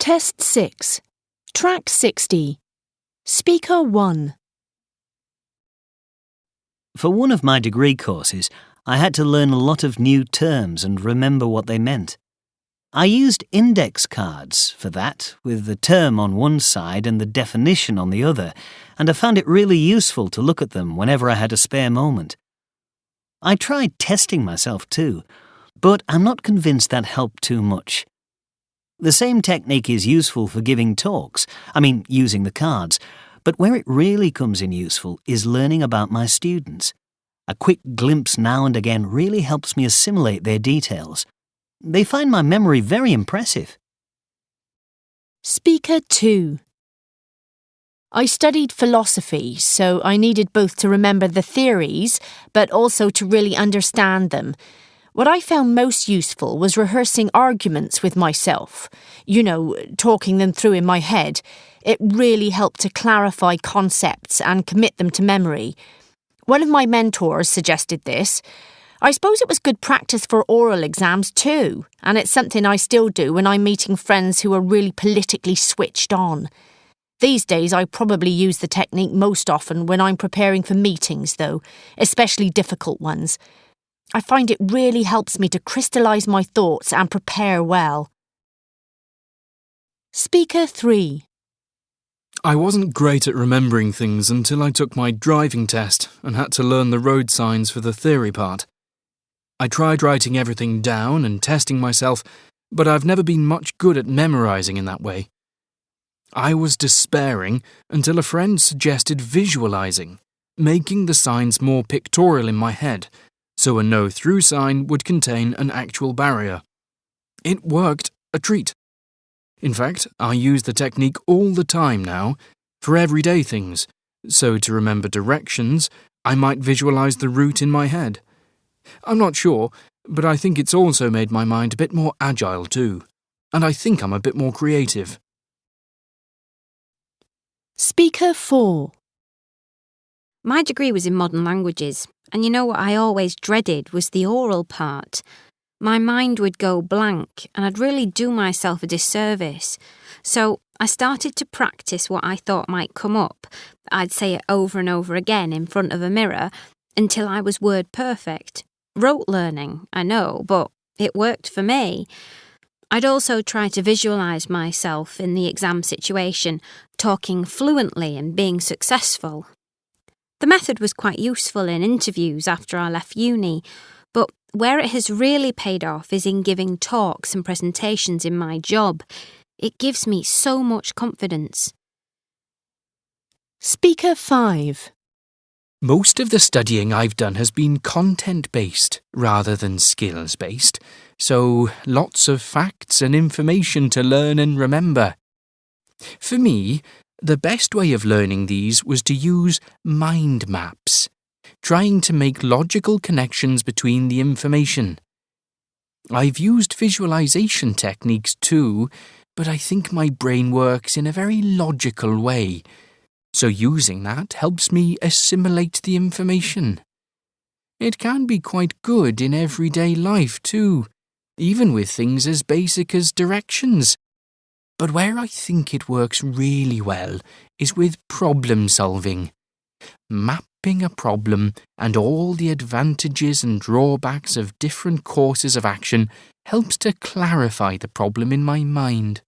Test 6. Track 60. Speaker 1. For one of my degree courses, I had to learn a lot of new terms and remember what they meant. I used index cards for that, with the term on one side and the definition on the other, and I found it really useful to look at them whenever I had a spare moment. I tried testing myself too, but I'm not convinced that helped too much. The same technique is useful for giving talks, using the cards, but where it really comes in useful is learning about my students. A quick glimpse now and again really helps me assimilate their details. They find my memory very impressive. Speaker 2. I studied philosophy, so I needed both to remember the theories, but also to really understand them. What I found most useful was rehearsing arguments with myself. Talking them through in my head. It really helped to clarify concepts and commit them to memory. One of my mentors suggested this. I suppose it was good practice for oral exams too, and it's something I still do when I'm meeting friends who are really politically switched on. These days I probably use the technique most often when I'm preparing for meetings though, especially difficult ones. I find it really helps me to crystallise my thoughts and prepare well. Speaker 3. I wasn't great at remembering things until I took my driving test and had to learn the road signs for the theory part. I tried writing everything down and testing myself, but I've never been much good at memorising in that way. I was despairing until a friend suggested visualising, making the signs more pictorial in my head, so a no-through sign would contain an actual barrier. It worked a treat. In fact, I use the technique all the time now, for everyday things, so to remember directions, I might visualise the route in my head. I'm not sure, but I think it's also made my mind a bit more agile too, and I think I'm a bit more creative. Speaker 4. My degree was in modern languages, and you know what I always dreaded was the oral part. My mind would go blank, and I'd really do myself a disservice. So I started to practice what I thought might come up. I'd say it over and over again in front of a mirror until I was word perfect. Rote learning, I know, but it worked for me. I'd also try to visualise myself in the exam situation, talking fluently and being successful. The method was quite useful in interviews after I left uni, but where it has really paid off is in giving talks and presentations in my job. It gives me so much confidence. Speaker 5. Most of the studying I've done has been content-based rather than skills-based, so lots of facts and information to learn and remember. For me, the best way of learning these was to use mind maps, trying to make logical connections between the information. I've used visualization techniques too, but I think my brain works in a very logical way, so using that helps me assimilate the information. It can be quite good in everyday life too, even with things as basic as directions. But where I think it works really well is with problem solving. Mapping a problem and all the advantages and drawbacks of different courses of action helps to clarify the problem in my mind.